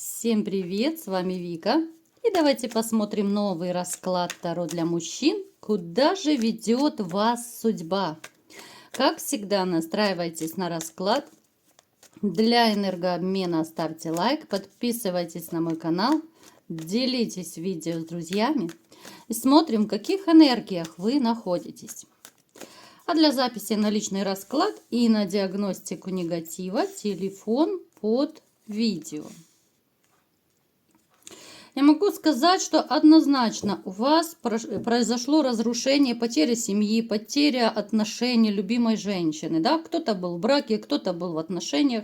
Всем привет, с вами Вика. И давайте посмотрим новый расклад Таро для мужчин. Куда же ведет вас судьба? Как всегда, настраивайтесь на расклад. Для энергообмена ставьте лайк, подписывайтесь на мой канал, делитесь видео с друзьями и смотрим, в каких энергиях вы находитесь. А для записи на личный расклад и на диагностику негатива телефон под видео. Я могу сказать, что однозначно у вас произошло разрушение, потеря семьи, потеря отношений любимой женщины. Да? Кто-то был в браке, кто-то был в отношениях.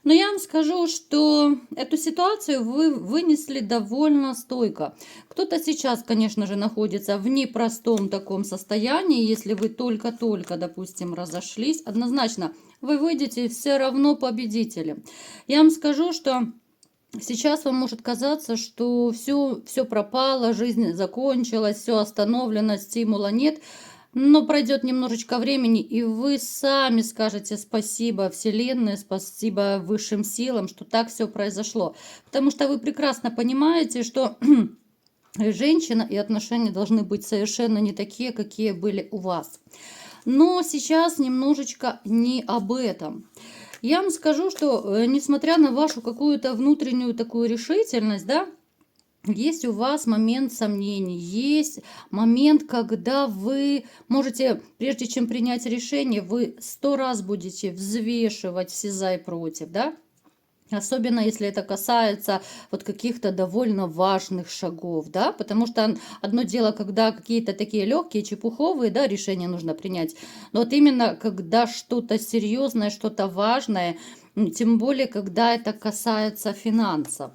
Но я вам скажу, что эту ситуацию вы вынесли довольно стойко. Кто-то сейчас, конечно же, находится в непростом таком состоянии, если вы только-только, допустим, разошлись. Однозначно, вы выйдете все равно победителем. Я вам скажу, что сейчас вам может казаться, что все пропало, жизнь закончилась, все остановлено, стимула нет. Но пройдет немножечко времени, и вы сами скажете спасибо Вселенной, спасибо высшим силам, что так все произошло. Потому что вы прекрасно понимаете, что женщина и отношения должны быть совершенно не такие, какие были у вас. Но сейчас немножечко не об этом. Я вам скажу, что несмотря на вашу какую-то внутреннюю такую решительность, да, есть у вас момент сомнений, есть момент, когда вы можете, прежде чем принять решение, вы 100 раз будете взвешивать все за и против, да? Особенно если это касается вот каких-то довольно важных шагов, да, потому что одно дело, когда какие-то такие легкие, чепуховые, да, решения нужно принять, но вот именно когда что-то серьезное, что-то важное, тем более, когда это касается финансов.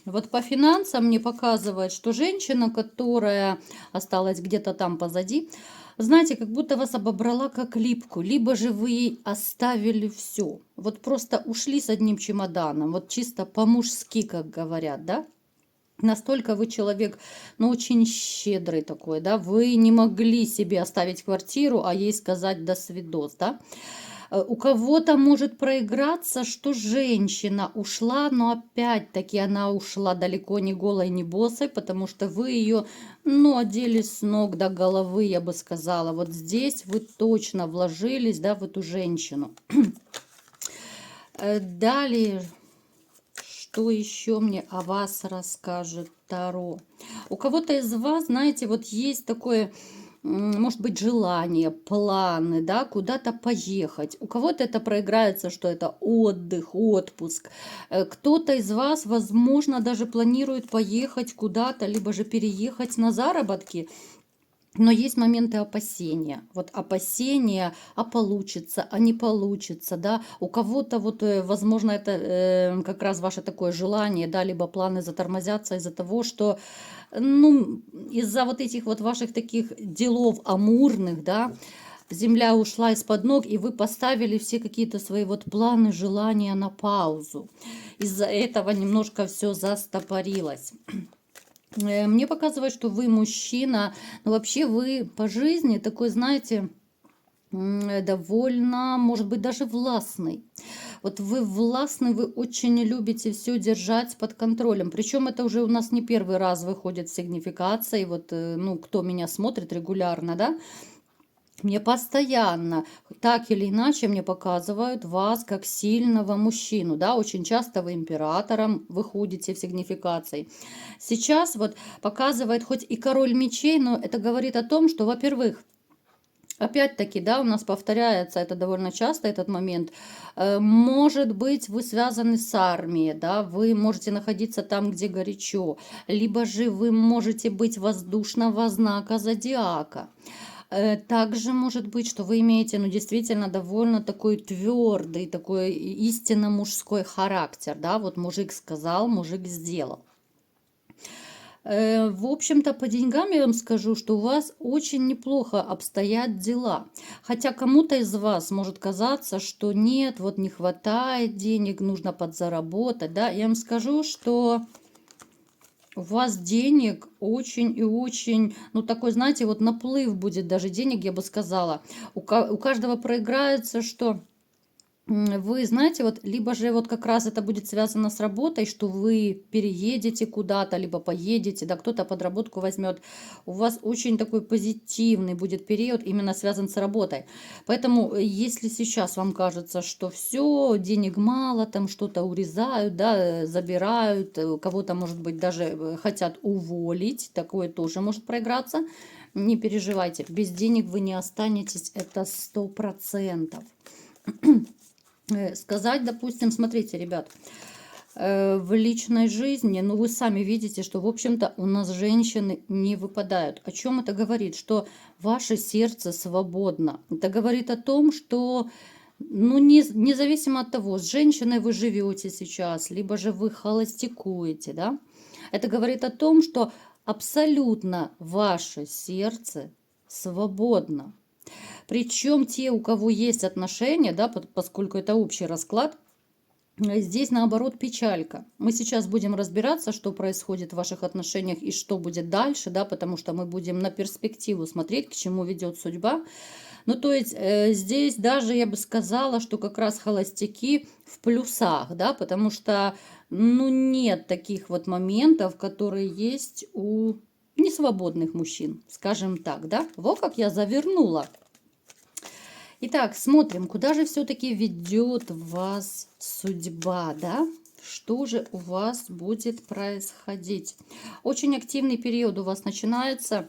Вот по финансам мне показывает, что женщина, которая осталась где-то там позади, знаете, как будто вас обобрала как липку, либо же вы ей оставили все. Вот просто ушли с одним чемоданом, вот чисто по-мужски, как говорят, да? Настолько вы человек, ну, очень щедрый такой, да? Вы не могли себе оставить квартиру, а ей сказать «до свидос», да? У кого-то может проиграться, что женщина ушла, но опять-таки она ушла далеко не голой, не босой, потому что вы ее, ну, одели с ног до головы, я бы сказала. Вот здесь вы точно вложились, да, в эту женщину. Далее, что еще мне о вас расскажет Таро? У кого-то из вас, знаете, вот есть такое, может быть, желание, планы, да, куда-то поехать. У кого-то это проиграется, что это отдых, отпуск. Кто-то из вас, возможно, даже планирует поехать куда-то, либо же переехать на заработки. Но есть моменты опасения. Вот опасения, а получится, а не получится, да. У кого-то вот, возможно, это как раз ваше такое желание, да, либо планы затормозятся из-за того, что, ну, из-за вот этих вот ваших таких делов амурных, да, земля ушла из-под ног, и вы поставили все какие-то свои вот планы, желания на паузу. Из-за этого немножко все застопорилось. Мне показывает, что вы мужчина, но вообще вы по жизни такой, знаете, довольно, может быть, даже властный. Вот вы властный, вы очень любите все держать под контролем. Причем это уже у нас не первый раз выходит в сигнификации. Вот, ну, кто меня смотрит регулярно, да, мне постоянно, так или иначе, мне показывают вас как сильного мужчину, да, очень часто вы императором выходите в сигнификации. Сейчас вот показывает хоть и король мечей, но это говорит о том, что, во-первых, опять-таки, да, у нас повторяется это довольно часто, этот момент. Может быть, вы связаны с армией, да, вы можете находиться там, где горячо, либо же вы можете быть воздушного знака зодиака. Также может быть, что вы имеете, ну, действительно, довольно такой твердый, такой истинно мужской характер, да, вот мужик сказал, мужик сделал. В общем-то, по деньгам я вам скажу, что у вас очень неплохо обстоят дела. Хотя кому-то из вас может казаться, что нет, вот не хватает денег, нужно подзаработать, да. Я вам скажу, что у вас денег очень и очень, ну, такой, знаете, вот наплыв будет даже денег, я бы сказала. У каждого проиграется, что Вы знаете, вот либо же вот как раз это будет связано с работой, что вы переедете куда-то, либо поедете, да, кто-то подработку возьмет. У вас очень такой позитивный будет период, именно связан с работой. Поэтому, если сейчас вам кажется, что все, денег мало, там что-то урезают, да, забирают, кого-то, может быть, даже хотят уволить, такое тоже может проиграться. Не переживайте, без денег вы не останетесь, это 100%. Сказать, допустим, смотрите, ребят, в личной жизни, ну вы сами видите, что, в общем-то, у нас женщины не выпадают. О чем это говорит? Что ваше сердце свободно. Это говорит о том, что, ну, независимо от того, с женщиной вы живете сейчас, либо же вы холостякуете, да, это говорит о том, что абсолютно ваше сердце свободно. Причем те, у кого есть отношения, да, поскольку это общий расклад, здесь наоборот печалька. Мы сейчас будем разбираться, что происходит в ваших отношениях и что будет дальше, да, потому что мы будем на перспективу смотреть, к чему ведет судьба. Ну, то есть здесь даже я бы сказала, что как раз холостяки в плюсах, да, потому что, ну, нет таких вот моментов, которые есть у несвободных мужчин, скажем так, да. Во как я завернула. Итак, смотрим, куда же все-таки ведет вас судьба, да? Что же у вас будет происходить? Очень активный период у вас начинается.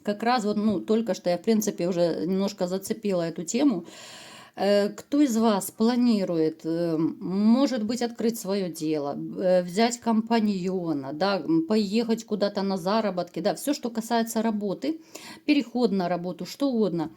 Как раз вот, ну, только что я, в принципе, уже немножко зацепила эту тему. Кто из вас планирует, может быть, открыть свое дело, взять компаньона, да, поехать куда-то на заработки, да, все, что касается работы, переход на работу, что угодно,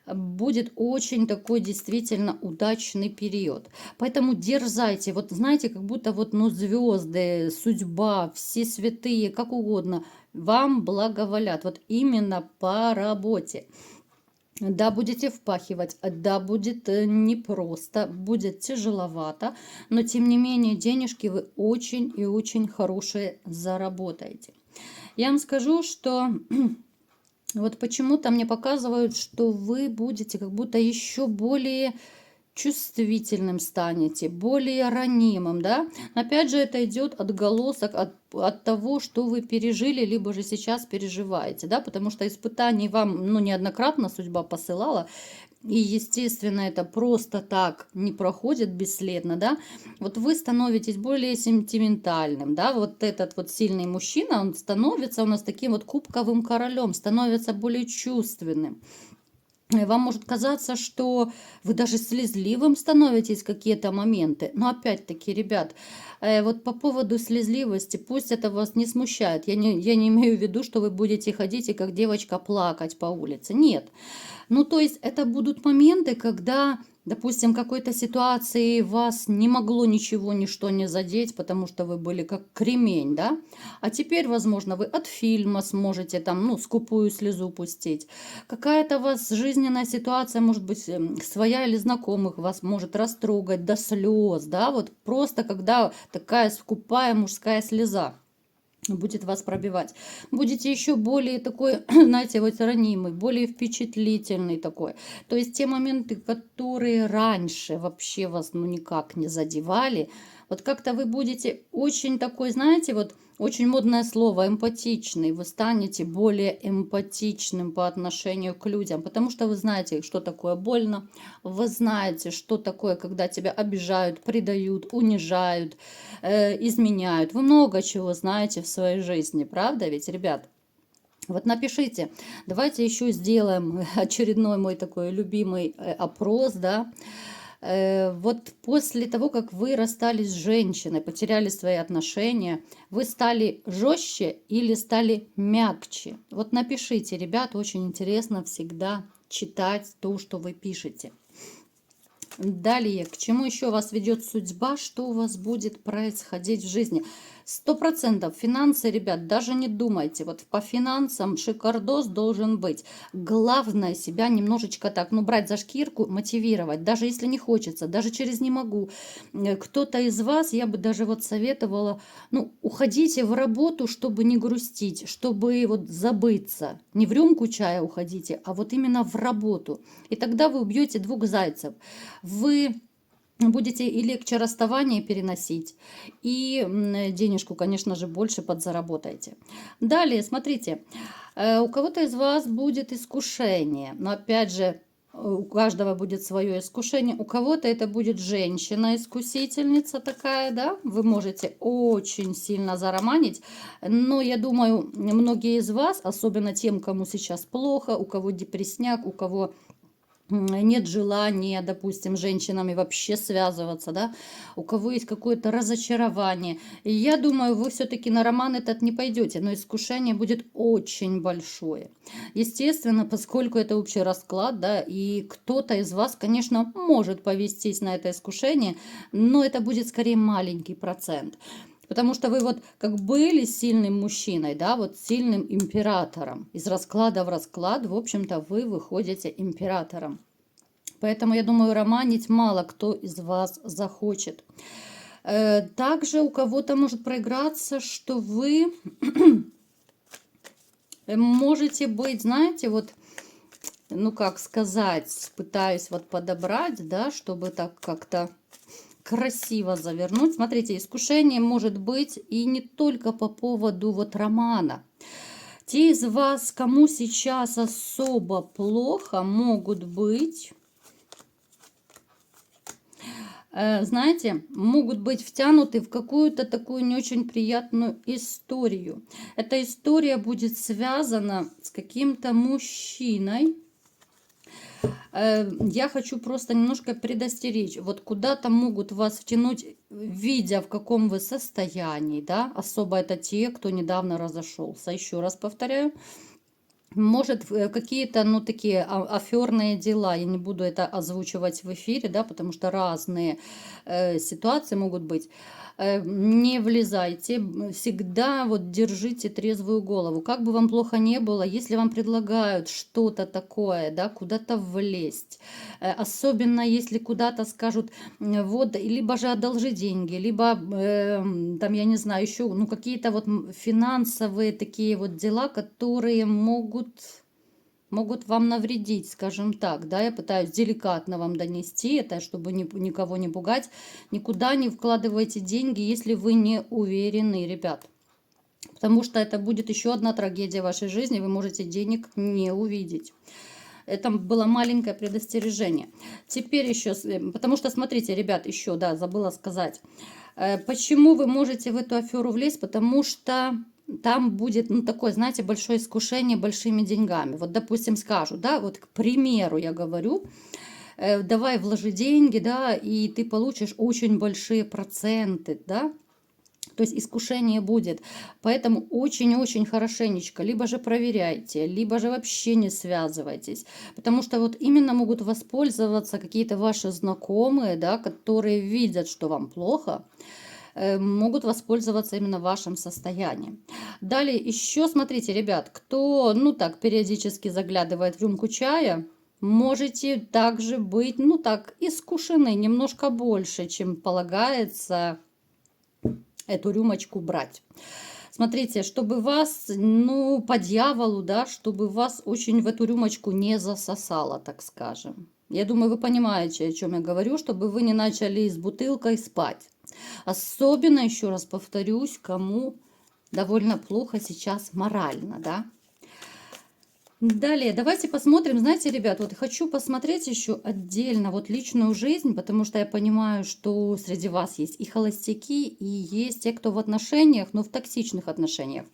будет очень такой действительно удачный период. Поэтому дерзайте. Вот знаете, как будто вот, ну, звезды, судьба, все святые, как угодно, вам благоволят. Вот именно по работе. Да, будете впахивать, да, будет непросто, будет тяжеловато, но тем не менее денежки вы очень и очень хорошие заработаете. Я вам скажу, что вот почему-то мне показывают, что вы будете как будто еще более чувствительным станете, более ранимым, да. Опять же, это идет отголосок от того, что вы пережили, либо же сейчас переживаете, да, потому что испытаний вам, ну, неоднократно судьба посылала, и, естественно, это просто так не проходит бесследно, да. Вот вы становитесь более сентиментальным, да, вот этот вот сильный мужчина, он становится у нас таким вот кубковым королем, становится более чувственным. Вам может казаться, что вы даже слезливым становитесь в какие-то моменты. Но опять-таки, ребят, вот по поводу слезливости, пусть это вас не смущает. Я не имею в виду, что вы будете ходить и как девочка плакать по улице. Нет. Ну, то есть это будут моменты, когда, допустим, какой-то ситуации вас не могло ничего, ничто не задеть, потому что вы были как кремень, да? А теперь, возможно, вы от фильма сможете там, ну, скупую слезу пустить. Какая-то у вас жизненная ситуация, может быть, своя или знакомых вас может растрогать до слез, да? Вот просто когда такая скупая мужская слеза будет вас пробивать. Будете еще более такой, знаете, вот ранимый, более впечатлительный такой. То есть те моменты, которые раньше вообще вас ну никак не задевали, вот как-то вы будете очень такой, знаете, вот очень модное слово, эмпатичный. Вы станете более эмпатичным по отношению к людям, потому что вы знаете, что такое больно, вы знаете, что такое, когда тебя обижают, предают, унижают, изменяют. Вы много чего знаете в своей жизни, правда ведь, ребят? Вот напишите, давайте еще сделаем очередной мой такой любимый опрос, да. Вот после того, как вы расстались с женщиной, потеряли свои отношения, вы стали жестче или стали мягче? Вот напишите, ребята, очень интересно всегда читать то, что вы пишете. Далее, к чему еще вас ведет судьба, что у вас будет происходить в жизни? 100% финансы, ребят, даже не думайте. Вот по финансам шикардос должен быть. Главное себя немножечко так, ну, брать за шкирку, мотивировать. Даже если не хочется, даже через не могу. Кто-то из вас, я бы даже вот советовала, ну, уходите в работу, чтобы не грустить, чтобы вот забыться. Не в рюмку чая уходите, а вот именно в работу. И тогда вы убьете двух зайцев. Вы будете и легче расставание переносить, и денежку, конечно же, больше подзаработаете. Далее, смотрите, у кого-то из вас будет искушение, но опять же, у каждого будет свое искушение. У кого-то это будет женщина-искусительница такая, да, вы можете очень сильно зароманить, но я думаю, многие из вас, особенно тем, кому сейчас плохо, у кого депрессняк, у кого нет желания, допустим, с женщинами вообще связываться, да, у кого есть какое-то разочарование. И я думаю, вы все-таки на роман этот не пойдете, но искушение будет очень большое. Естественно, поскольку это общий расклад, да, и кто-то из вас, конечно, может повестись на это искушение, но это будет скорее маленький процент. Потому что вы вот как были сильным мужчиной, да, вот сильным императором. Из расклада в расклад, в общем-то, вы выходите императором. Поэтому, я думаю, романить мало кто из вас захочет. Также у кого-то может проиграться, что вы можете быть, знаете, вот, ну как сказать, пытаюсь вот подобрать, да, чтобы так как-то красиво завернуть. Смотрите, искушение может быть и не только по поводу вот романа. Те из вас, кому сейчас особо плохо, могут быть, знаете, могут быть втянуты в какую-то такую не очень приятную историю. Эта история будет связана с каким-то мужчиной. Я хочу просто немножко предостеречь. Вот куда-то могут вас втянуть, видя в каком вы состоянии, да, особо это те, кто недавно разошелся. Еще раз повторяю. Может, какие-то, ну, такие аферные дела, я не буду это озвучивать в эфире, да, потому что разные ситуации могут быть. Не влезайте, всегда вот держите трезвую голову. Как бы вам плохо не было, если вам предлагают что-то такое, да, куда-то влезть, особенно если куда-то скажут, вот, либо же одолжи деньги, либо, там, я не знаю, еще, ну, какие-то вот финансовые такие вот дела, которые могут вам навредить, скажем так, да, я пытаюсь деликатно вам донести это, чтобы никого не пугать. Никуда не вкладывайте деньги, если вы не уверены, ребят. Потому что это будет еще одна трагедия в вашей жизни, вы можете денег не увидеть. Это было маленькое предостережение. Теперь еще, потому что, смотрите, ребят, еще, да, забыла сказать. Почему вы можете в эту аферу влезть? Потому что там будет, ну, такое, знаете, большое искушение большими деньгами. Вот, допустим, скажут, да, вот, к примеру, я говорю, давай вложи деньги, да, и ты получишь очень большие проценты, да. То есть искушение будет. Поэтому очень-очень хорошенечко либо же проверяйте, либо же вообще не связывайтесь. Потому что вот именно могут воспользоваться какие-то ваши знакомые, да, которые видят, что вам плохо, могут воспользоваться именно вашим состоянием. Далее еще, смотрите, ребят, кто, ну так, периодически заглядывает в рюмку чая, можете также быть, ну так, искушены немножко больше, чем полагается эту рюмочку брать. Смотрите, чтобы вас, ну, по дьяволу, да, чтобы вас очень в эту рюмочку не засосало, так скажем. Я думаю, вы понимаете, о чем я говорю, чтобы вы не начали с бутылкой спать. Особенно, еще раз повторюсь, кому довольно плохо сейчас морально, да. Далее, давайте посмотрим, знаете, ребят, вот хочу посмотреть еще отдельно вот личную жизнь, потому что я понимаю, что среди вас есть и холостяки, и есть те, кто в отношениях, но в токсичных отношениях.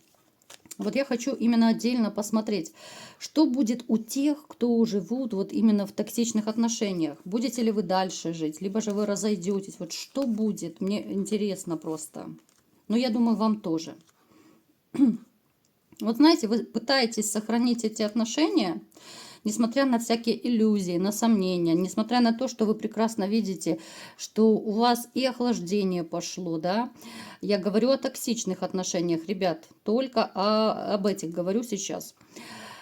Вот я хочу именно отдельно посмотреть, что будет у тех, кто живут вот именно в токсичных отношениях. Будете ли вы дальше жить, либо же вы разойдетесь, вот что будет, мне интересно просто. Но я думаю, вам тоже. Вот знаете, вы пытаетесь сохранить эти отношения, несмотря на всякие иллюзии, на сомнения, несмотря на то, что вы прекрасно видите, что у вас и охлаждение пошло, да. Я говорю о токсичных отношениях, ребят, только об этих говорю сейчас.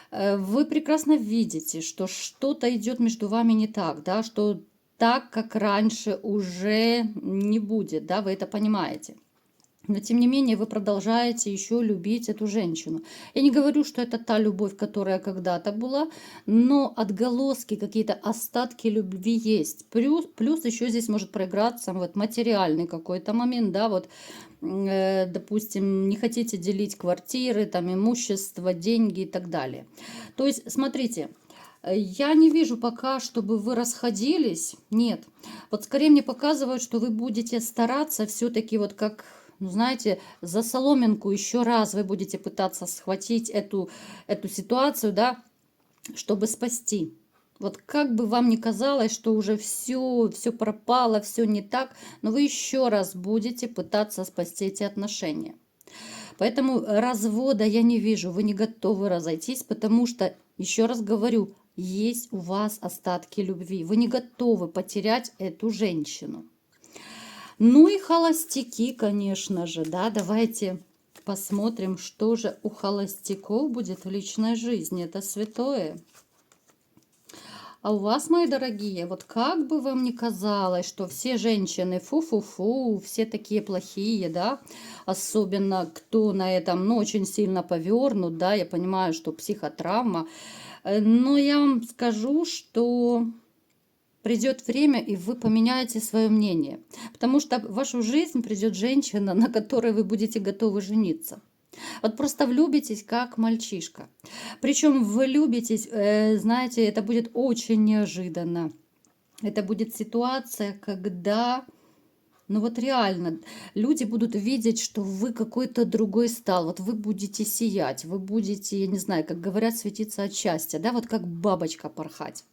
Вы прекрасно видите, что что-то идет между вами не так, да, что так, как раньше, уже не будет, да, вы это понимаете. Но тем не менее вы продолжаете еще любить эту женщину. Я не говорю, что это та любовь, которая когда-то была, но отголоски, какие-то остатки любви есть. Плюс еще здесь может проиграться вот материальный какой-то момент, да, вот, допустим, не хотите делить квартиры, там, имущество, деньги и так далее. То есть, смотрите, я не вижу пока, чтобы вы расходились. Нет. Вот скорее мне показывают, что вы будете стараться все-таки вот как, ну, знаете, за соломинку еще раз вы будете пытаться схватить эту ситуацию, да, чтобы спасти. Вот как бы вам ни казалось, что уже все пропало, все не так, но вы еще раз будете пытаться спасти эти отношения. Поэтому развода я не вижу, вы не готовы разойтись, потому что, еще раз говорю, есть у вас остатки любви. Вы не готовы потерять эту женщину. Ну и холостяки, конечно же, да, давайте посмотрим, что же у холостяков будет в личной жизни. Это святое. А у вас, мои дорогие, вот как бы вам ни казалось, что все женщины фу-фу-фу, все такие плохие, да, особенно кто на этом, ну, очень сильно повернут, да, я понимаю, что психотравма, но я вам скажу, что придет время, и вы поменяете свое мнение, потому что в вашу жизнь придет женщина, на которой вы будете готовы жениться. Вот просто влюбитесь, как мальчишка. Причем влюбитесь, знаете, это будет очень неожиданно. Это будет ситуация, когда, ну вот реально, люди будут видеть, что вы какой-то другой стал. Вот вы будете сиять, вы будете, я не знаю, как говорят, светиться от счастья, да, вот как бабочка порхать.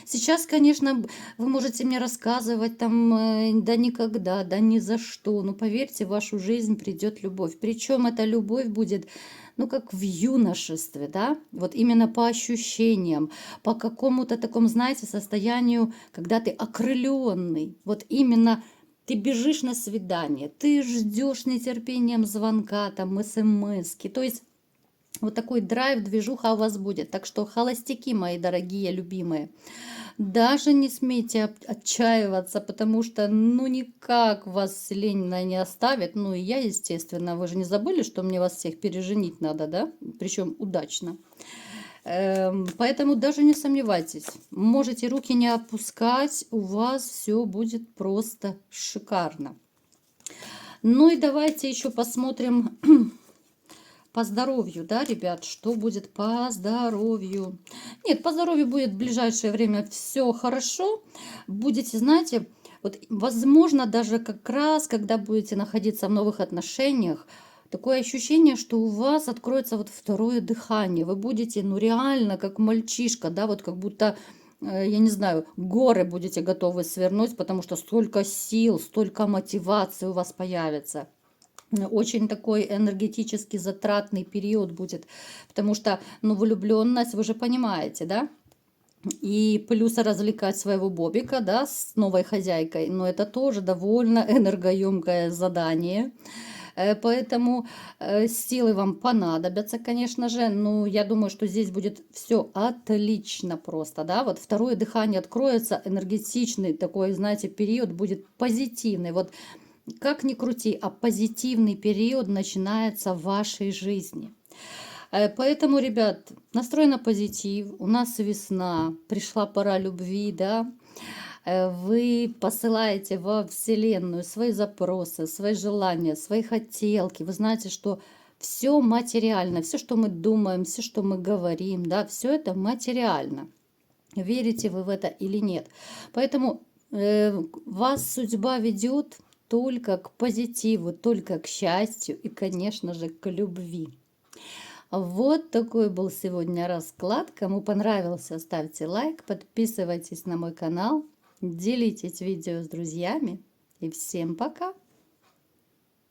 Сейчас, конечно, вы можете мне рассказывать там, да никогда, да ни за что. Но поверьте, в вашу жизнь придет любовь. Причем эта любовь будет, ну, как в юношестве, да? Вот именно по ощущениям, по какому-то такому, знаете, состоянию, когда ты окрыленный. Вот именно ты бежишь на свидание, ты ждешь с нетерпением звонка, там, смс-ки. То есть вот такой драйв, движуха у вас будет. Так что, холостяки, мои дорогие, любимые, даже не смейте отчаиваться, потому что, ну, никак вас Вселенная не оставит. Ну, и я, естественно, вы же не забыли, что мне вас всех переженить надо, да? Причем удачно. Поэтому даже не сомневайтесь. Можете руки не опускать, у вас все будет просто шикарно. Ну и давайте еще посмотрим по здоровью, да, ребят, что будет по здоровью? Нет, по здоровью будет в ближайшее время все хорошо. Будете, знаете, вот возможно даже как раз, когда будете находиться в новых отношениях, такое ощущение, что у вас откроется вот второе дыхание. Вы будете, ну реально, как мальчишка, да, вот как будто, я не знаю, горы будете готовы свернуть, потому что столько сил, столько мотивации у вас появится. Очень такой энергетически затратный период будет, потому что, ну, влюбленность, вы же понимаете, да? И плюс развлекать своего бобика, да, с новой хозяйкой, но это тоже довольно энергоемкое задание. Поэтому силы вам понадобятся, конечно же. Но я думаю, что здесь будет все отлично просто, да. Вот второе дыхание откроется, энергетичный такой, знаете, период будет позитивный. Вот как ни крути, а позитивный период начинается в вашей жизни. Поэтому, ребят, настрой на позитив. У нас весна, пришла пора любви, да. Вы посылаете во Вселенную свои запросы, свои желания, свои хотелки. Вы знаете, что все материально, все, что мы думаем, все, что мы говорим, да, все это материально. Верите вы в это или нет? Поэтому вас судьба ведет только к позитиву, только к счастью и, конечно же, к любви. Вот такой был сегодня расклад. Кому понравился, ставьте лайк, подписывайтесь на мой канал, делитесь видео с друзьями. И всем пока!